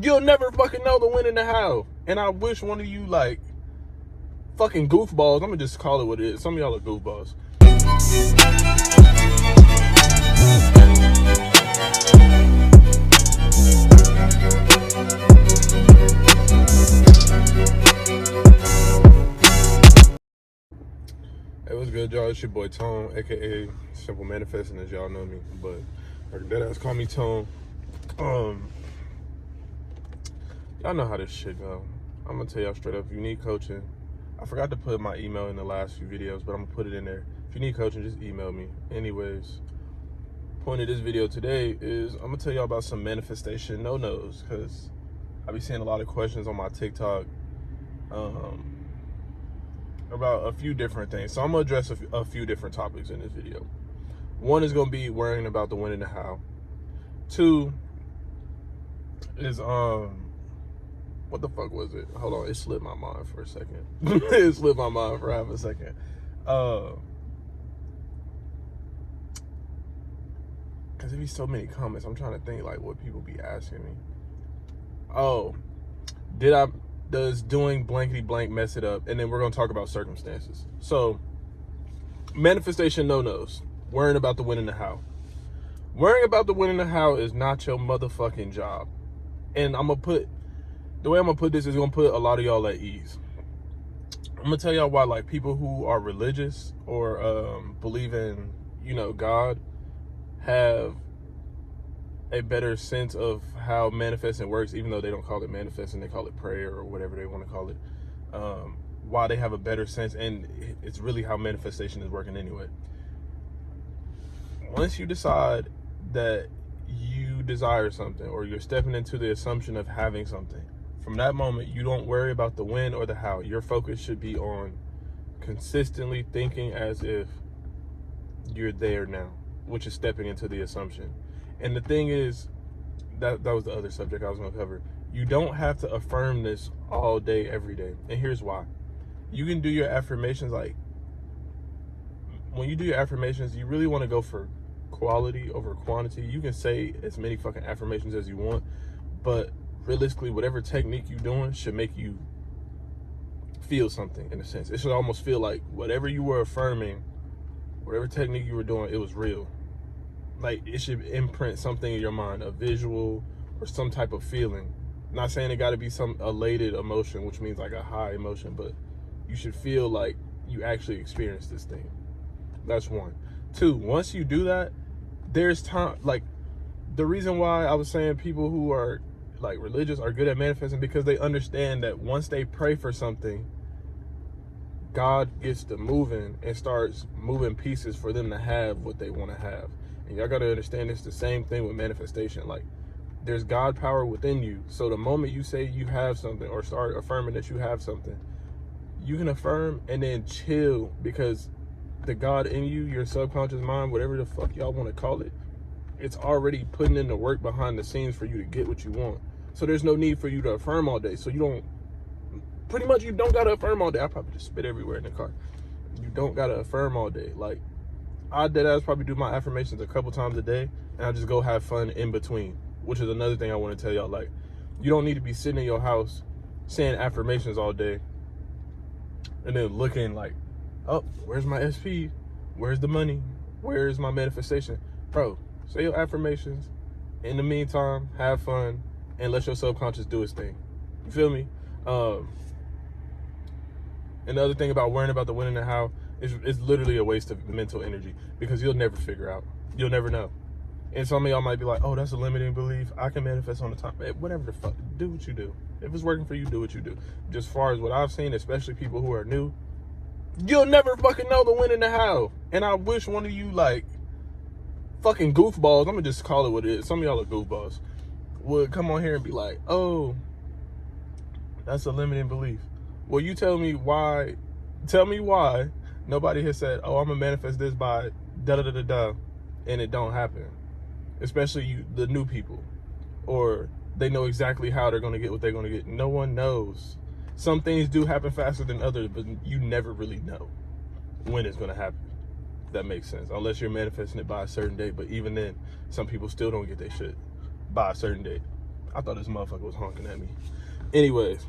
You'll never fucking know the when and the how. And I wish one of you, like, fucking goofballs, I'm gonna just call it what it is. Some of y'all are goofballs. Hey, what's good, y'all? It's your boy Tone, aka Simple Manifesting, as y'all know me. But that ass call me Tone. Y'all know how this shit go. I'm gonna tell y'all straight up, if you need coaching, I forgot to put my email in the last few videos, but I'm gonna put it in there. If you need coaching, just email me. Anyways, point of this video today is I'm gonna tell y'all about some manifestation no-nos, because I be seeing a lot of questions on my TikTok about a few different things. So I'm gonna address a few different topics in this video. One is gonna be worrying about the when and the how. Two is what the fuck was it? Hold on, it slipped my mind for a second. It slipped my mind for half a second. Cause there be so many comments. I'm trying to think like what people be asking me. Oh, does doing blankety blank mess it up? And then we're gonna talk about circumstances. So, manifestation no-nos. Worrying about the when and the how. Worrying about the when and the how is not your motherfucking job. And the way I'm gonna put this is gonna put a lot of y'all at ease. I'm gonna tell y'all why, like, people who are religious or believe in, God, have a better sense of how manifesting works, even though they don't call it manifesting, they call it prayer or whatever they want to call it. Why they have a better sense, and it's really how manifestation is working anyway. Once you decide that you desire something, or you're stepping into the assumption of having something, from that moment, you don't worry about the when or the how. Your focus should be on consistently thinking as if you're there now, which is stepping into the assumption. And the thing is, that was the other subject I was going to cover. You don't have to affirm this all day, every day. And here's why. You can do your affirmations, like, when you do your affirmations, you really want to go for quality over quantity. You can say as many fucking affirmations as you want, but realistically, whatever technique you're doing should make you feel something, in a sense. It should almost feel like whatever you were affirming, whatever technique you were doing, it was real. Like, it should imprint something in your mind, a visual or some type of feeling. I'm not saying it got to be some elated emotion, which means like a high emotion, but you should feel like you actually experienced this thing. That's one. Two, once you do that, there's time. Like, the reason why I was saying people who are like religious are good at manifesting, because they understand that once they pray for something, God gets to moving and starts moving pieces for them to have what they want to have. And y'all got to understand, it's the same thing with manifestation. Like, there's God power within you. So the moment you say you have something, or start affirming that you have something, you can affirm and then chill, because the God in you, your subconscious mind, whatever the fuck y'all want to call it, it's already putting in the work behind the scenes for you to get what you want. So there's no need for you to affirm all day. So you don't got to affirm all day. I probably just spit everywhere in the car. You don't got to affirm all day. Like, I probably do my affirmations a couple times a day, and I just go have fun in between, which is another thing I want to tell y'all. Like, you don't need to be sitting in your house saying affirmations all day and then looking like, oh, where's my SP? Where's the money? Where's my manifestation? Bro, say your affirmations. In the meantime, have fun and let your subconscious do its thing. You feel me? And the other thing about worrying about the when and the how is it's literally a waste of mental energy, because you'll never figure out. You'll never know. And some of y'all might be like, oh, that's a limiting belief. I can manifest on the top. Whatever the fuck, do what you do. If it's working for you, do what you do. Just far as what I've seen, especially people who are new, you'll never fucking know the when and the how. And I wish one of you, like, fucking goofballs, I'm gonna just call it what it is, some of y'all are goofballs, would come on here and be like, oh, that's a limiting belief. Well, you tell me why nobody has said, oh, I'm gonna manifest this by da-da-da-da-da, and it don't happen. Especially the new people. Or they know exactly how they're gonna get what they're gonna get. No one knows. Some things do happen faster than others, but you never really know when it's gonna happen. That makes sense, unless you're manifesting it by a certain date. But even then, some people still don't get their shit by a certain date. I thought this motherfucker was honking at me. Anyways,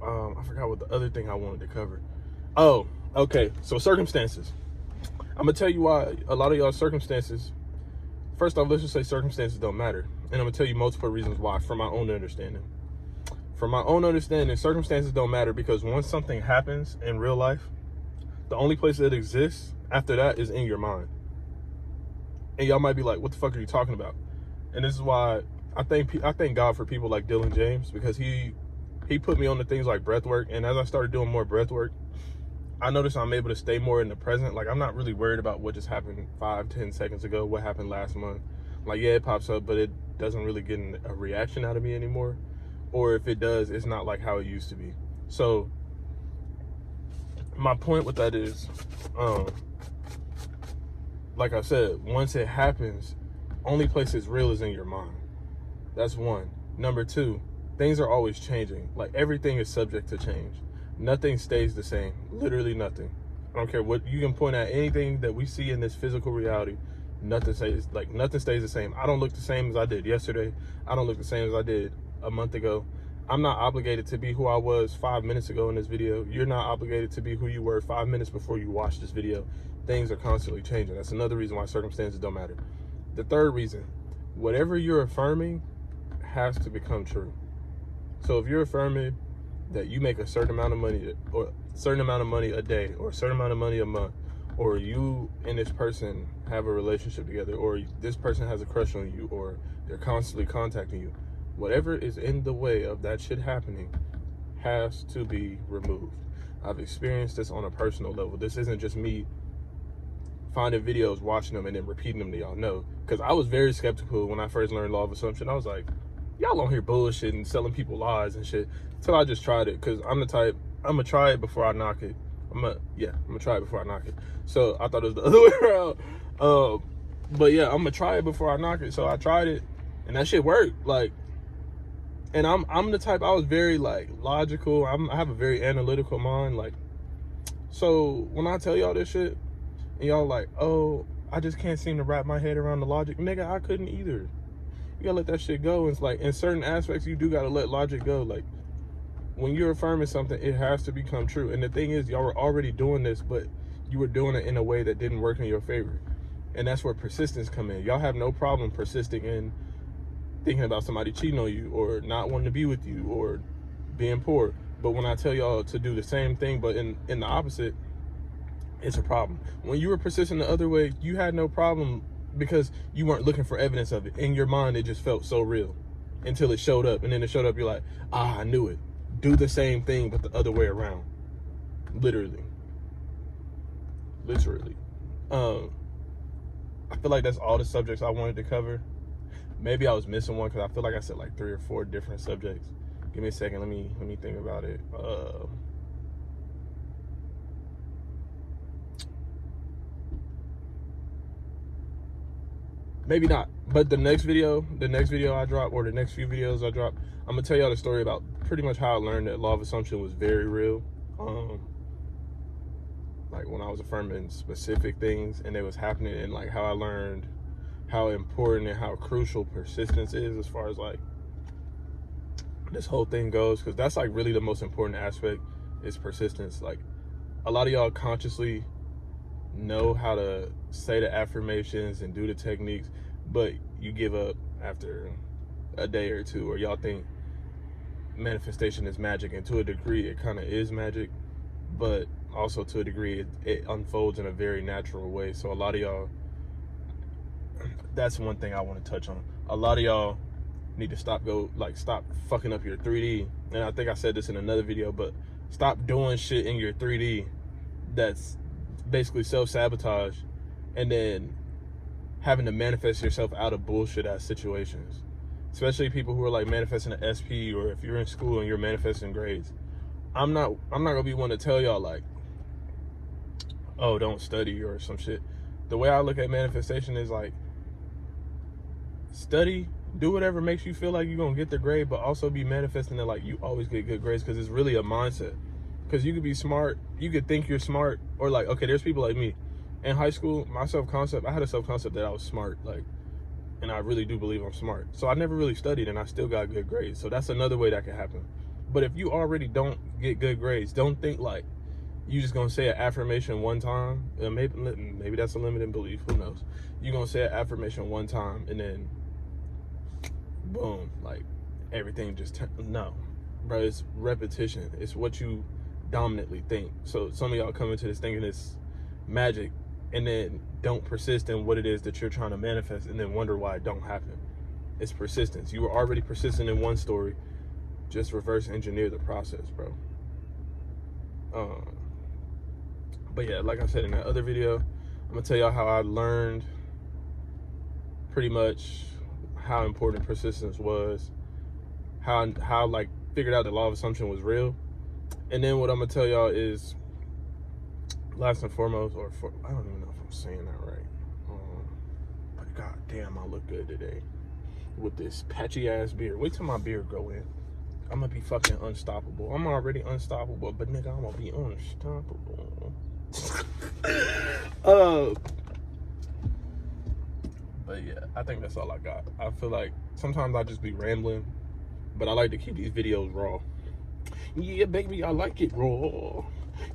I forgot what the other thing I wanted to cover. Oh, okay. So circumstances. I'm gonna tell you why a lot of y'all circumstances. First off, let's just say circumstances don't matter, and I'm gonna tell you multiple reasons why from my own understanding. From my own understanding, circumstances don't matter because once something happens in real life, the only place that exists after that is in your mind. And y'all might be like, "What the fuck are you talking about?" And this is why I thank God for people like Dylan James, because he put me on to things like breath work. And as I started doing more breath work, I noticed I'm able to stay more in the present. Like, I'm not really worried about what just happened 5-10 seconds ago, what happened last month. Like, yeah, it pops up, but it doesn't really get a reaction out of me anymore. Or if it does, it's not like how it used to be. So my point with that is, like I said, once it happens, only place it's real is in your mind. That's one. Number two, things are always changing. Like, everything is subject to change. Nothing stays the same. Literally nothing. I don't care what you can point at, anything that we see in this physical reality. Nothing stays the same. I don't look the same as I did yesterday. I don't look the same as I did a month ago. I'm not obligated to be who I was 5 minutes ago in this video. You're not obligated to be who you were 5 minutes before you watched this video. Things are constantly changing. That's another reason why circumstances don't matter. The third reason, whatever you're affirming has to become true. So if you're affirming that you make a certain amount of money, or a certain amount of money a day, or a certain amount of money a month, or you and this person have a relationship together, or this person has a crush on you, or they're constantly contacting you, whatever is in the way of that shit happening has to be removed. I've experienced this on a personal level. This isn't just me finding videos, watching them, and then repeating them to y'all. No, because I was very skeptical when I first learned law of assumption. I was like, y'all on here bullshitting, selling people lies and shit. Until I just tried it, because I'm the type, I'm gonna try it before I knock it. I'm gonna try it before I knock it. So I thought it was the other way around. But yeah, I'm gonna try it before I knock it. So I tried it, and that shit worked. Like, and I'm the type, I was very like logical. I have a very analytical mind. Like, so when I tell y'all this shit, and y'all like, oh, I just can't seem to wrap my head around the logic. Nigga, I couldn't either. You gotta let that shit go. It's like, in certain aspects, you do gotta let logic go. Like, when you're affirming something, it has to become true. And the thing is, y'all were already doing this, but you were doing it in a way that didn't work in your favor. And that's where persistence come in. Y'all have no problem persisting in thinking about somebody cheating on you, or not wanting to be with you, or being poor. But when I tell y'all to do the same thing, but in the opposite, it's a problem. When you were persisting the other way, you had no problem, because you weren't looking for evidence of it. In your mind, it just felt so real until it showed up. And then it showed up, you're like, I knew it. Do the same thing, but the other way around. Literally. I feel like that's all the subjects I wanted to cover. Maybe I was missing one, because I feel like I said like 3 or 4 different subjects. Give me a second. Let me think about it. Maybe not. But the next video I drop, or the next few videos I drop, I'm gonna tell y'all the story about pretty much how I learned that law of assumption was very real. Like, when I was affirming specific things and it was happening, and like how I learned how important and how crucial persistence is as far as like this whole thing goes, because that's like really the most important aspect is persistence. Like, a lot of y'all consciously know how to say the affirmations and do the techniques, but you give up after a day or two, or y'all think manifestation is magic, and to a degree it kind of is magic, but also to a degree it unfolds in a very natural way. So a lot of y'all, that's one thing I want to touch on. A lot of y'all need to stop fucking up your 3D. And I think I said this in another video, but stop doing shit in your 3D that's basically self-sabotage, and then having to manifest yourself out of bullshit ass situations. Especially people who are like manifesting an SP, or if you're in school and you're manifesting grades. I'm not gonna be one to tell y'all like, oh, don't study or some shit. The way I look at manifestation is like, study, do whatever makes you feel like you're gonna get the grade, but also be manifesting that like you always get good grades, because it's really a mindset. Because you could be smart, you could think you're smart, or like, okay, there's people like me in high school. My self-concept, I had a self-concept that I was smart. Like, and I really do believe I'm smart. So I never really studied, and I still got good grades. So that's another way that could happen. But if you already don't get good grades, don't think like you just gonna say an affirmation one time. Maybe that's a limiting belief. Who knows? You're gonna say an affirmation one time, and then boom, like everything just no, bro. It's repetition. It's what you dominantly think. So some of y'all come into this thinking it's magic, and then don't persist in what it is that you're trying to manifest, and then wonder why it don't happen. It's persistence. You were already persistent in one story. Just reverse engineer the process, bro. But yeah, like I said in that other video, I'm gonna tell y'all how I learned pretty much how important persistence was, how like figured out the law of assumption was real. And then what I'm gonna tell y'all is, last and foremost, I don't even know if I'm saying that right. But god damn, I look good today with this patchy ass beard. Wait till my beard grow in. I'm gonna be fucking unstoppable. I'm already unstoppable, but nigga, I'm gonna be unstoppable. But yeah, I think that's all I got. I feel like sometimes I just be rambling, but I like to keep these videos raw. Yeah, baby, I like it raw.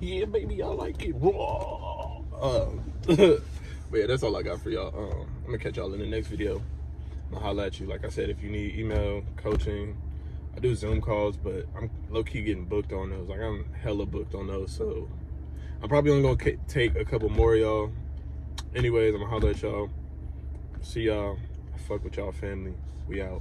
Yeah, baby, I like it raw. But yeah, that's all I got for y'all. I'm gonna catch y'all in the next video. I'm gonna holla at you. Like I said, if you need email, coaching, I do Zoom calls, but I'm low-key getting booked on those. Like, I'm hella booked on those, so I'm probably only gonna take a couple more of y'all. Anyways, I'm gonna holla at y'all. See y'all. I fuck with y'all family. We out.